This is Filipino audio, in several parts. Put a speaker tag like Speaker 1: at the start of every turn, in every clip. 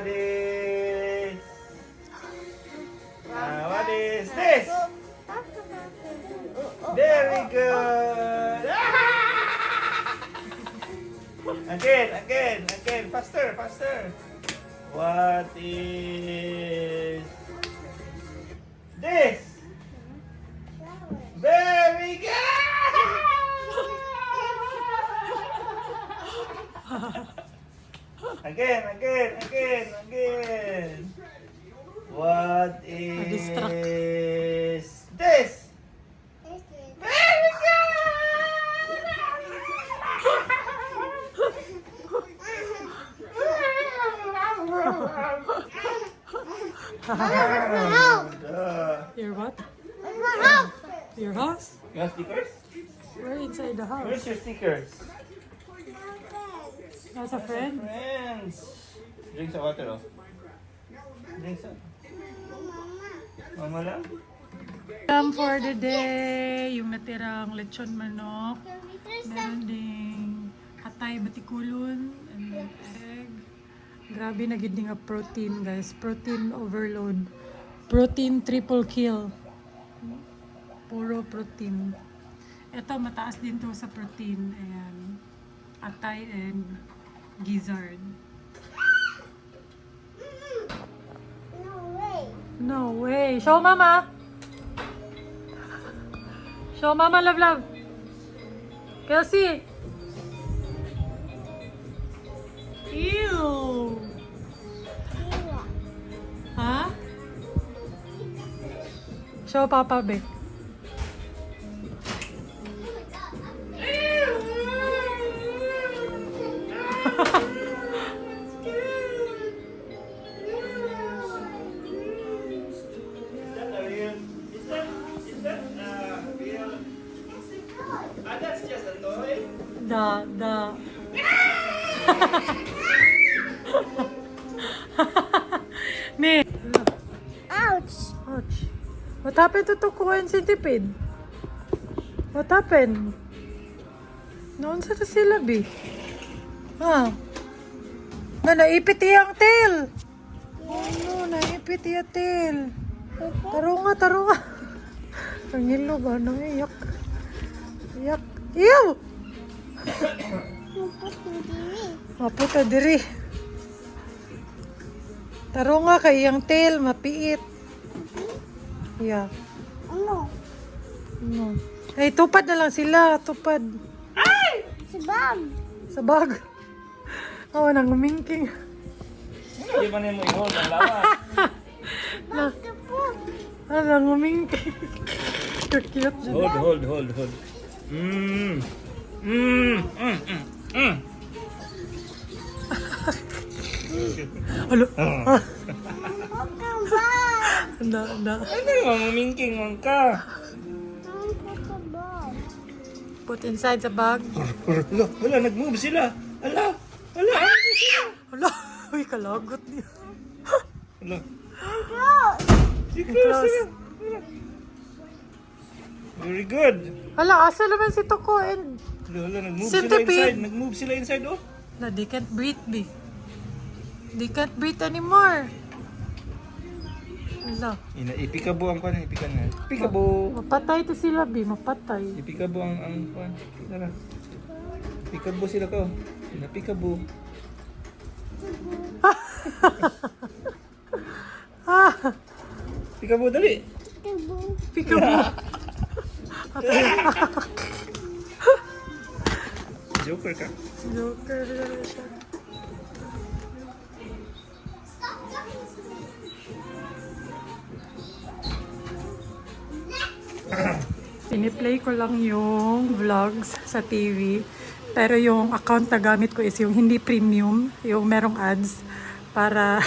Speaker 1: what is? What is this? Very good. Again. Faster. What is this? Very good. Again. What
Speaker 2: Na-distract.
Speaker 1: is this? Very good.
Speaker 2: Your what? Your house?
Speaker 1: You have stickers?
Speaker 2: We're inside the house.
Speaker 1: Where's your stickers?
Speaker 2: That's a friend.
Speaker 1: Friends. Drink some water, oh. Drink some. Mama lang?
Speaker 2: For the day, yung natirang lechon manok. Meron ding hatay batikulon and then egg. Grabe na gid nga protein, guys. Protein overload. Protein triple kill. Puro protein. Ito mataas din to sa protein. Ayan. Atay and gizzard. No way. Show mama. Show mama, love. Kelsey. Ew. Ha? Show papa, be.
Speaker 1: That's just a toy.
Speaker 2: Da. Me.
Speaker 3: Ouch!
Speaker 2: Ouch. What happened to Tuko and Centipede? What happened? Noon sa sila, B. Ha? Naipit iyang tail. Oh no, naipit iyang tail. Taro nga. Ang hilo ba? Nangiyak. Iyak. Ew! Maputa diri. Taro nga kay iyang tail, mapiit. Yeah.
Speaker 3: Ano?
Speaker 2: No. Ay, tupad na lang sila. Tupad.
Speaker 3: Si Bob!
Speaker 2: Sa bag. Oh, nang umingking.
Speaker 1: Hindi ba niya mo i-hold ang lawa?
Speaker 3: Bakit po?
Speaker 2: Nang umingking. Cute dyan.
Speaker 1: Hold.
Speaker 2: Alo.
Speaker 3: Bakit Bob?
Speaker 2: Na.
Speaker 1: Ano yung mamingking man ka?
Speaker 3: Bakit Bob?
Speaker 2: Put inside the bag.
Speaker 1: Wala, nag-move sila. Ala.
Speaker 2: Alo. Uy, kalagot niya.
Speaker 1: Ala.
Speaker 2: Close.
Speaker 1: Very good.
Speaker 2: Hala, asa naman si Toko and
Speaker 1: Ala, nag-move sila
Speaker 2: Centipede.
Speaker 1: inside. Nag-move sila inside, oh.
Speaker 2: na they can't breathe, B. They can't breathe anymore. Hala.
Speaker 1: Ipikabo ang kwan. Ipikabo.
Speaker 2: Mapatay to sila, B. Mapatay.
Speaker 1: Ipikabo ang kwan. Tara. Pikabo sila ko. Napikabo. Pikabo, dali.
Speaker 2: Peekaboo.
Speaker 1: Joker ka.
Speaker 2: Joker siya. Piniplay ko lang yung vlogs sa TV. Pero yung account na gamit ko is yung hindi premium, yung merong ads. Para,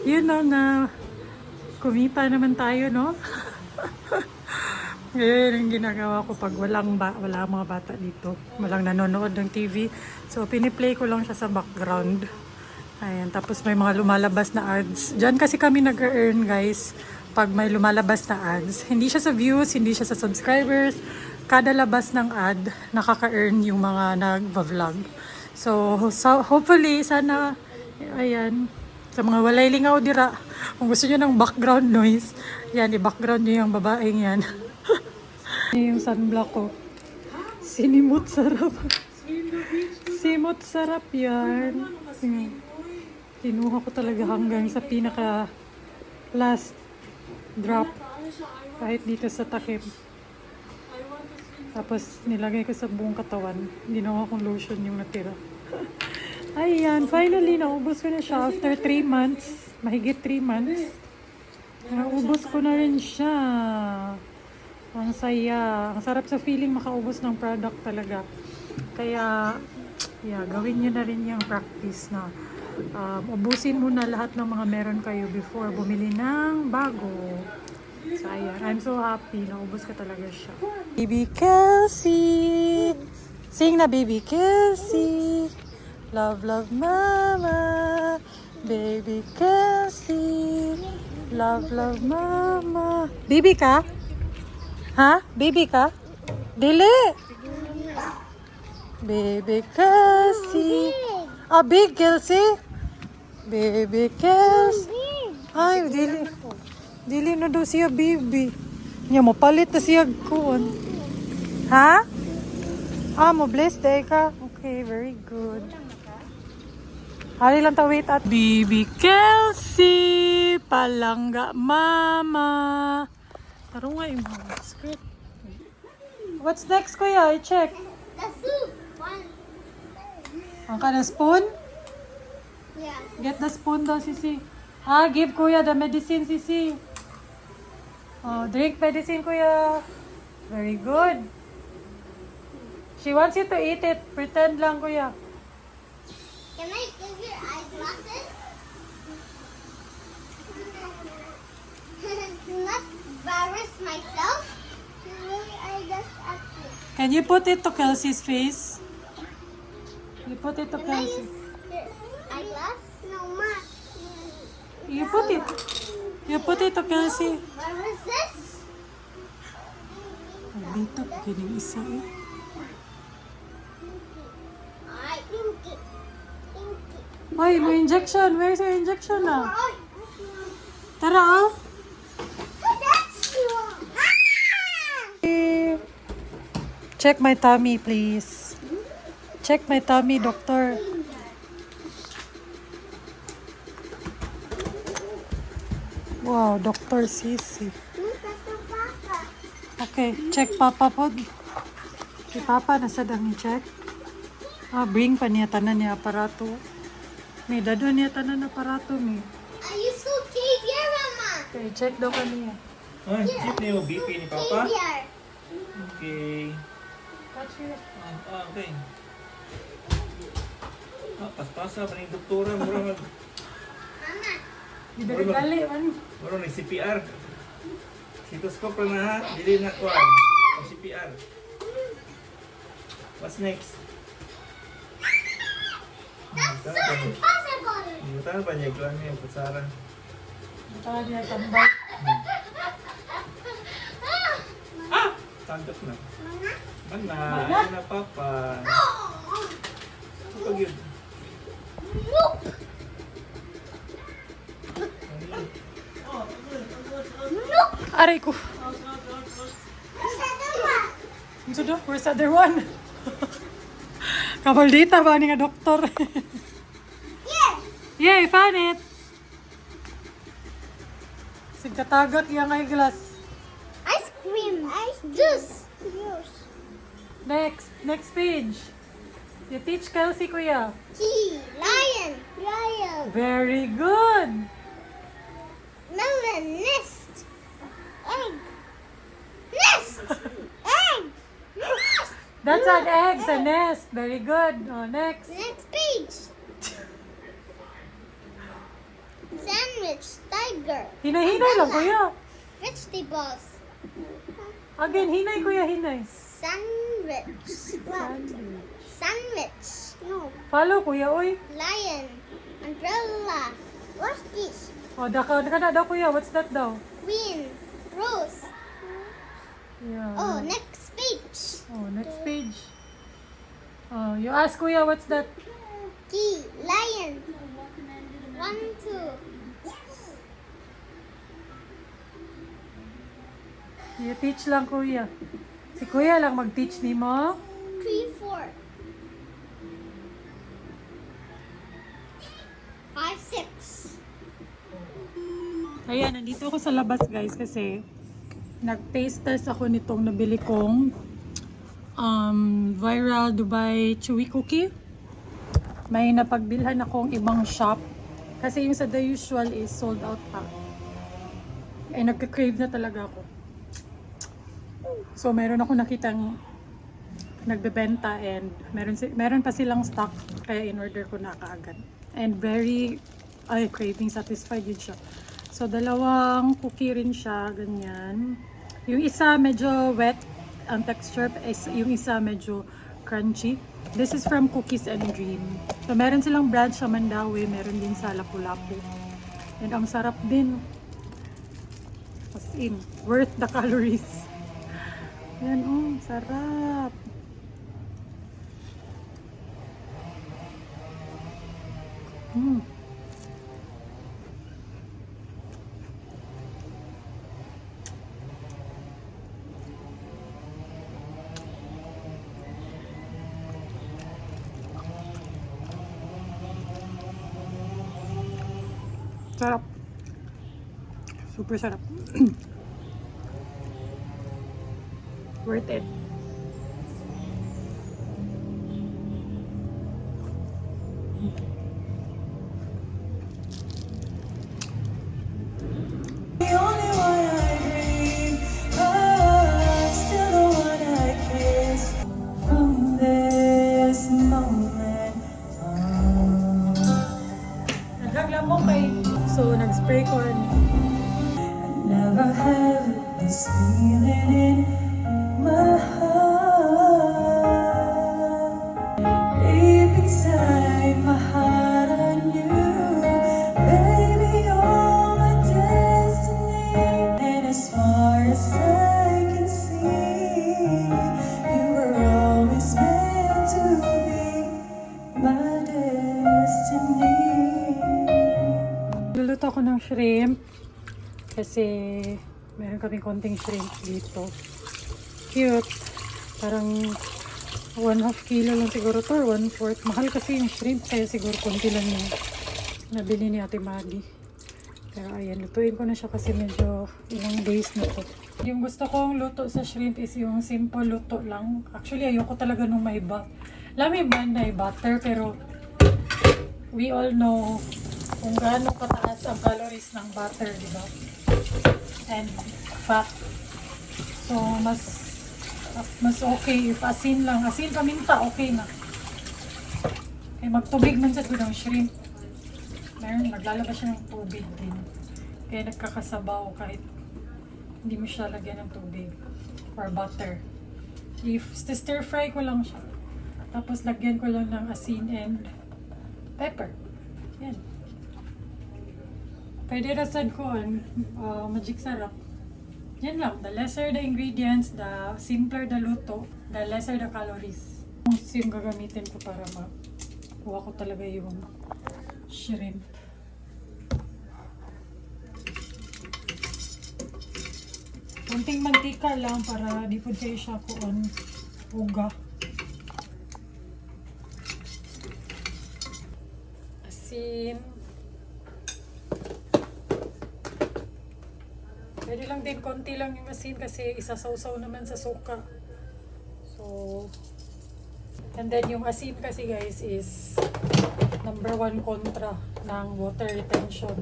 Speaker 2: yun know, na kumita naman tayo, no? Ngayon yung ginagawa ko pag wala mga bata dito. Walang nanonood ng TV. So, piniplay ko lang siya sa background. Ayan, tapos may mga lumalabas na ads. Diyan kasi kami nag-earn, guys, pag may lumalabas na ads. Hindi siya sa views, hindi siya sa subscribers. Kada labas ng ad, nakaka-earn yung mga nag-vlog. So hopefully, sana, ayan, Sa mga walay lingaw dira, kung gusto nyo ng background noise, yan, i-background nyo yung babaeng yan. Yung sunblock ko. Sinimot sarap. Simot sarap yan. Kinuha ko talaga hanggang sa pinaka last drop. Kahit dito sa takip. Tapos nilagay ko sa buong katawan. Ginawa kong lotion yung natira. Ayan, finally naubos ko na siya after 3 months. Mahigit 3 months. Naubos ko na rin siya. Ang saya. Ang sarap sa feeling makaubos ng product talaga. Kaya, yeah, gawin nyo na rin yung practice na ubusin muna lahat ng mga meron kayo before bumili ng bago. So, ayan. I'm so happy. Naubos ko talaga siya. Baby Kelsey! Sing na, Baby Kelsey! Love, love, mama! Baby Kelsey! Love, love, mama! Baby ka? Ha? Baby ka? Dili! Baby Kelsey! Ah, big Kelsey! Baby Kelsey! Ay, dili. Dili na daw siya, baby. Niya, mapalit na siya kuon. Ha? Ah, mo bless day ka? Okay, very good. Hari lang ta wait at Baby Kelsey! Palangga mama! Tarong nga yung script. What's next, kuya? I-check.
Speaker 3: The soup. One.
Speaker 2: Ang ka na spoon?
Speaker 3: Yeah.
Speaker 2: Get the spoon daw, Sisi. Ah, give kuya the medicine, Sisi. Oh, drink medicine, kuya. Very good. She wants you to eat it. Pretend lang, kuya.
Speaker 3: Can I give your eyeglasses? Not embarrass myself. I just asked you.
Speaker 2: Can you put it to Kelsey's face? You put it to
Speaker 3: Can I
Speaker 2: Kelsey.
Speaker 3: use your eyeglass? No, Ma.
Speaker 2: You put it. You put it to Kelsey.
Speaker 3: What was this?
Speaker 2: Ay, dito. Kining isa eh.
Speaker 3: Ay, pinky. Pinky.
Speaker 2: Ay, may injection. Where's your injection na?
Speaker 3: Ay.
Speaker 2: Tara, ah.
Speaker 3: That's you. Ah!
Speaker 2: Check my tummy, please. Check my tummy, doctor. Wow, Dr. Sisi.
Speaker 3: Look at the papa.
Speaker 2: Okay, check Papa po. Si Papa, nasa dang check. Ah, bring pa niya tanan niya aparato. May dado niya tanan aparato ni.
Speaker 3: Are you so here, Mama?
Speaker 2: Okay, check daw kaniya.
Speaker 1: Ay, check na yung BP ni Papa.
Speaker 3: Here.
Speaker 1: Okay.
Speaker 2: Touch here.
Speaker 1: Okay. Paspasa pa ni doktora. Mura
Speaker 3: Mama.
Speaker 2: Diberi gali man.
Speaker 1: ni CPR. Stethoscope na ha. Dili na kuan. CPR. What's next?
Speaker 3: That's so impossible.
Speaker 1: Butan pa niya kuan niya kutsara.
Speaker 2: Tawa niya tambay.
Speaker 1: Ah! Tangkap na.
Speaker 3: Mama.
Speaker 1: Mana? Ayun na Papa. Ano pag yun?
Speaker 3: Look. Look.
Speaker 2: Aray ko.
Speaker 3: Mama.
Speaker 2: Ito do, where's the other one? Kabaldita ba ni nga doktor?
Speaker 3: Yes.
Speaker 2: Yay, found it! Sigkatagak yung eyeglass.
Speaker 3: Ice cream. Ice juice. Juice.
Speaker 2: Next page. You teach Kelsey, kuya.
Speaker 3: G. Lion. Lion.
Speaker 2: Very good.
Speaker 3: Melon. Nest. Egg. Nest. Egg. Nest.
Speaker 2: That's an egg, a nest. Very good. Oh, next.
Speaker 3: Next page. Sandwich. Tiger.
Speaker 2: Hinay-hinay lang, kuya.
Speaker 3: Vegetables.
Speaker 2: Again, hinay, kuya, hinay.
Speaker 3: Sandwich. Sandwich. No.
Speaker 2: Follow, kuya, oy.
Speaker 3: Lion. Umbrella. What's this?
Speaker 2: Oh, daka na daw, kuya. What's that daw?
Speaker 3: Queen. Rose.
Speaker 2: Yeah.
Speaker 3: Oh, next page.
Speaker 2: Oh, next page. Oh, you ask, kuya, what's that?
Speaker 3: Key. Lion. 1, 2.
Speaker 2: You teach lang, kuya. Si kuya lang mag-teach ni mo.
Speaker 3: 3, 4, 5, 6.
Speaker 2: Ayan, nandito ako sa labas guys kasi nag-taste test ako nitong nabili kong viral Dubai Chewy Cookie. May napagbilhan akong ibang shop kasi yung sa The Usual is sold out pa. Eh, nagka-crave na talaga ako. So, meron ako nakitang nagbebenta and meron pa silang stock kaya in-order ko na kaagad. And craving satisfied yun siya. So, dalawang cookie rin siya, ganyan. Yung isa medyo wet ang texture, yung isa medyo crunchy. This is from Cookies and Dream. So, meron silang brand sa Mandawi, meron din sa Lapu-Lapu. And ang sarap din. As in, worth the calories. Yan, oh, sarap. Sarap. Super sarap. Worth it.
Speaker 4: The only one I dream of, still the one I kiss from this moment on.
Speaker 2: Naghagla mo kay. So, nag-spray ko.
Speaker 4: I never had this feeling in my heart. Deep inside my heart, I knew, baby, you're my destiny. And as far as I can see, you were always meant to be my destiny.
Speaker 2: Luluto ako ng shrimp kasi meron kaming konting shrimp dito. Cute. Parang 1/2 kilo lang siguro to or 1/4. Mahal kasi yung shrimp kaya siguro konti lang yung nabili ni Ate Maddie. Pero ayan, lutuin ko na siya kasi medyo ilang days na to. Yung gusto kong luto sa shrimp is yung simple luto lang. Actually, ayoko talaga nung may may butter pero we all know kung gaano kataas ang calories ng butter, di ba? And fat. So, mas okay if asin lang. Asin paminta, okay na. Eh, magtubig man sa ng shrimp. Meron, naglalabas siya ng tubig din. Kaya nagkakasabaw kahit hindi mo siya lagyan ng tubig or butter. If stir fry ko lang siya. Tapos lagyan ko lang ng asin and pepper. Yan. Pwede rasad ko ang magic sarap. Yan lang. The lesser the ingredients, the simpler the luto, the lesser the calories. Yung gagamitin ko para makuha ko talaga yung shrimp. Kunting mantika lang para di po kayo siya kuon uga. Asin. Pwede lang din konti lang yung asin kasi isasawsaw naman sa suka. So, and then yung asin kasi guys is number 1 kontra ng water retention.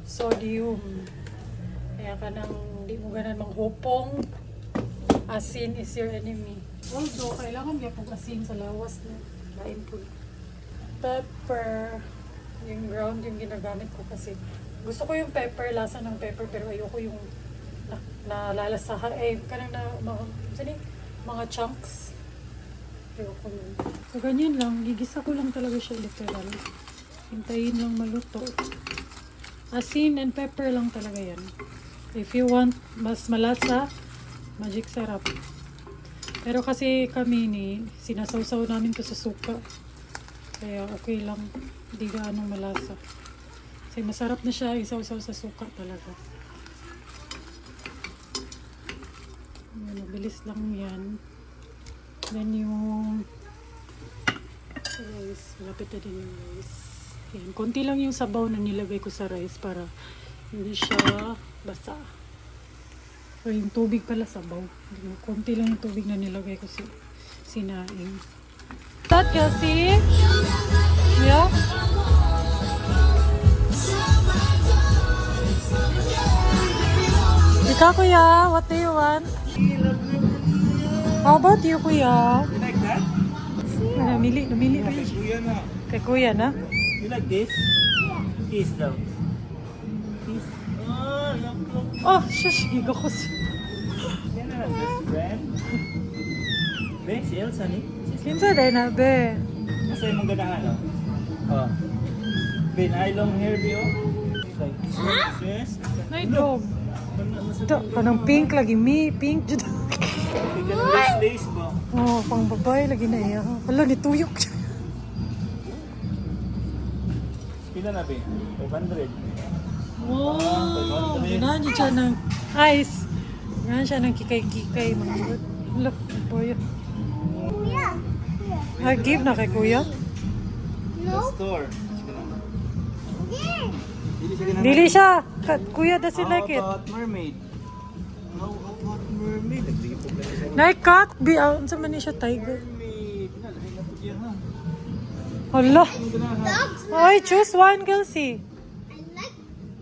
Speaker 2: Sodium. Kaya ka nang di mo ganun manghupong. Asin is your enemy. Although, kailangan niya pong asin sa lawas na lain po. Pepper. Yung ground yung ginagamit ko kasi gusto ko yung pepper, lasa ng pepper, pero ayoko yung nalalasahan. Kanang mga chunks. Ayoko yun. So, ganyan lang. Gigisa ko lang talaga siya literal. Hintayin lang maluto. Asin and pepper lang talaga yan. If you want mas malasa, magic sarap. Pero kasi kami sinasawsaw namin to sa suka. Kaya okay lang. Hindi gaanong malasa. Kasi masarap na siya isawsaw sa suka talaga. Yan, mabilis lang yan. Then yung rice, malapit na din yung rice. Yan, konti lang yung sabaw na nilagay ko sa rice para hindi siya basa. So yung tubig pala sabaw. Konti lang yung tubig na nilagay ko sa sinaing. That Kelsey? Yeah? Ikaw kuya, what do you want? How about you kuya?
Speaker 1: You like that?
Speaker 2: Namili pa
Speaker 1: Kay
Speaker 2: yun.
Speaker 1: kuya na.
Speaker 2: Kay kuya na?
Speaker 1: You like this? Kiss daw. Kiss. Oh, look.
Speaker 2: Oh, shush, gigakos.
Speaker 1: Yan na lang, best friend. Be, si Elsa ni.
Speaker 2: Kinsa day na be?
Speaker 1: Asa yung mga ganahan, no? Oh. Be, na long hair, be, oh. Like, yes.
Speaker 2: Nay dog. Ito, kanang pink lagi pink jud.
Speaker 1: Okay, ganun lace ba?
Speaker 2: Oh, pang babae lagi na iya. Hala ni tuyok.
Speaker 1: Pila na, be? 500.
Speaker 2: Wow, ganahan siya ng ice. Ganahan siya ng kikay-kikay. Mga look, boy.
Speaker 3: Kuya.
Speaker 2: I give na kay kuya.
Speaker 1: The
Speaker 3: No.
Speaker 1: store.
Speaker 3: There.
Speaker 1: Dili siya ganahan.
Speaker 2: Dili siya. Kuya doesn't like it.
Speaker 1: How about mermaid? How about mermaid? Nagdigi po ka siya.
Speaker 2: Naikat, be out sa man siya tiger.
Speaker 1: Mermaid. Nalahay na po siya, ha?
Speaker 2: Hala.
Speaker 1: Ang ganahan.
Speaker 3: Dogs.
Speaker 2: Oy, choose one, Kelsey.
Speaker 3: I like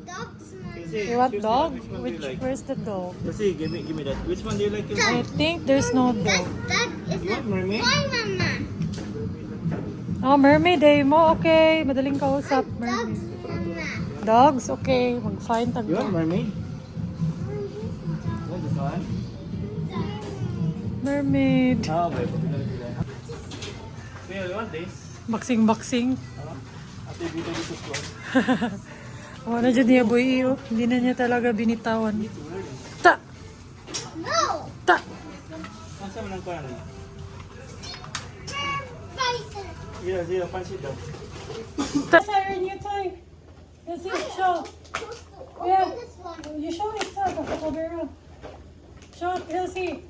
Speaker 3: dogs.
Speaker 1: Kasi,
Speaker 2: You want
Speaker 1: choose
Speaker 2: dog?
Speaker 1: one. Which one do you like?
Speaker 2: Where's the dog?
Speaker 1: Kasi, give me that. Which one do you like?
Speaker 2: I think there's no dog.
Speaker 3: That is
Speaker 1: You
Speaker 3: a
Speaker 1: want mermaid?
Speaker 3: toy, Mama.
Speaker 2: Oh, mermaid day mo. Okay, madaling kausap.
Speaker 3: Dogs,
Speaker 2: Mermaid.
Speaker 3: Mama.
Speaker 2: Dogs, okay. Mag-find tag
Speaker 1: You want
Speaker 2: dog.
Speaker 1: mermaid? You want this one?
Speaker 2: Mermaid.
Speaker 1: Ah, okay. Kuya, you want this?
Speaker 2: Boxing.
Speaker 1: Ate, dito dito ko.
Speaker 2: Wala dyan niya boy iyo. Hindi na niya talaga binitawan. Ta!
Speaker 3: No.
Speaker 2: Ta!
Speaker 1: Asa man ang kuya?
Speaker 3: Fighter.
Speaker 1: Zero, pansit daw.
Speaker 2: Ta! Your new toy. This is show.
Speaker 3: Open this one.
Speaker 2: You show it sa camera. Show it, Elsie.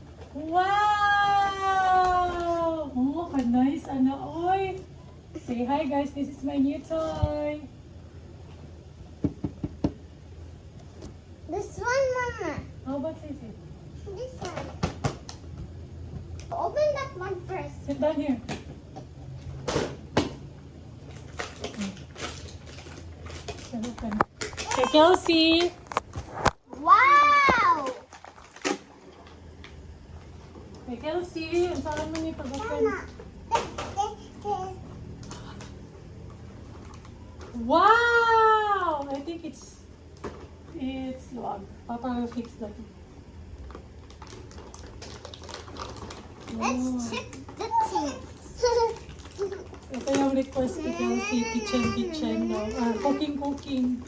Speaker 2: Wow! Oh, ka-nice. Ano, oy. Say hi guys, this is my new toy.
Speaker 3: This one, Mama.
Speaker 2: How about Sissy?
Speaker 3: This one. Open that one first.
Speaker 2: Sit down here. Okay, Kelsey.
Speaker 3: Wow.
Speaker 2: Okay, Kelsey. Ang saan mo ni pag-open?
Speaker 3: Mama.
Speaker 2: Wow! I think it's luwag. Papa will fix that.
Speaker 3: Let's check the teeth.
Speaker 2: Ito yung request ni Kelsey. Kitchen daw. Cooking.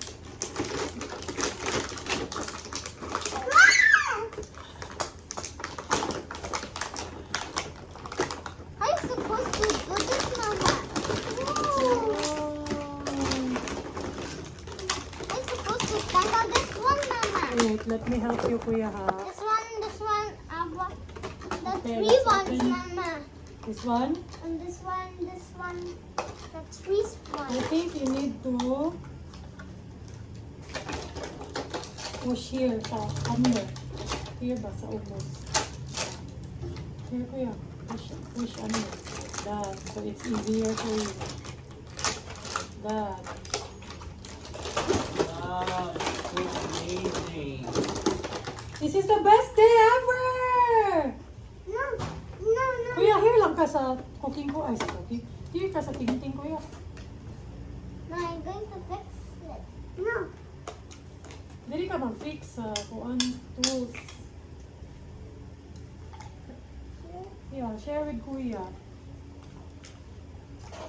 Speaker 3: I'm supposed to do this, Mama. I'm supposed to stand on this one, Mama.
Speaker 2: Wait, let me help you, Kuya, ha?
Speaker 3: This one, Abba. The
Speaker 2: Okay,
Speaker 3: three
Speaker 2: let's
Speaker 3: ones,
Speaker 2: open.
Speaker 3: Mama.
Speaker 2: This one?
Speaker 3: And this one, the three
Speaker 2: I
Speaker 3: one.
Speaker 2: think you need to push here under. Here ba sa ubos? Here, Kuya. Push under. That. So it's easier for you. That.
Speaker 1: Wow, so amazing.
Speaker 2: This is the best day ever!
Speaker 3: No.
Speaker 2: Kuya, here lang ka sa cooking ko. Ay, sa cooking. Here ka sa tingting, Kuya.
Speaker 3: No, I'm going to fix it. No.
Speaker 2: Dili ka mag-fix sa kuan tools. Yeah, share with Kuya.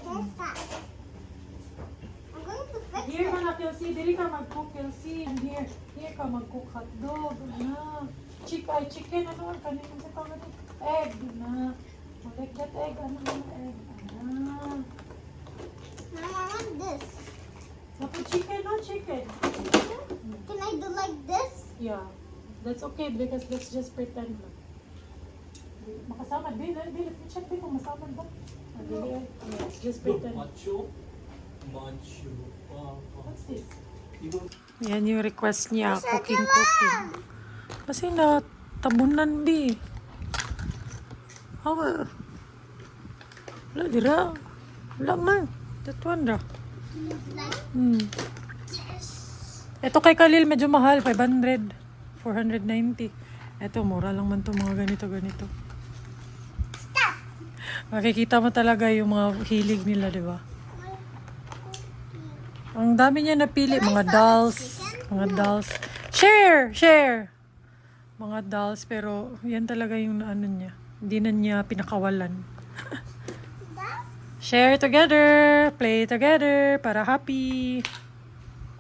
Speaker 3: That's that. I'm going to fix
Speaker 2: Here
Speaker 3: it.
Speaker 2: ka na, Kelsey. Dili ka mag-cook, Kelsey. And here ka mag-cook hotdog. Na. Chicken. Ano ang kanina sa tawag ito? Egg. Na. Like that egg. Ano ang egg? Ah.
Speaker 3: Now I want this.
Speaker 2: Naku, chicken.
Speaker 3: Can I do like this?
Speaker 2: Yeah. That's okay because let's just pretend. Makasamad, di check din kung masamad ba. Yes, just
Speaker 1: Look,
Speaker 2: pretend.
Speaker 1: macho. Macho.
Speaker 2: What's this? Yan yung request niya, cooking. Kasi tabunan bi. Hawa. Wala dira. Wala man. That one ra. Ito kay Khalil medyo mahal, 500. 490. Ito, mura lang man to mga ganito. Makikita mo talaga yung mga hilig nila, di ba? Ang dami niya napili, mga dolls. Share! Mga dolls, pero yan talaga yung ano niya. Hindi na niya pinakawalan. Share together, play together, para happy.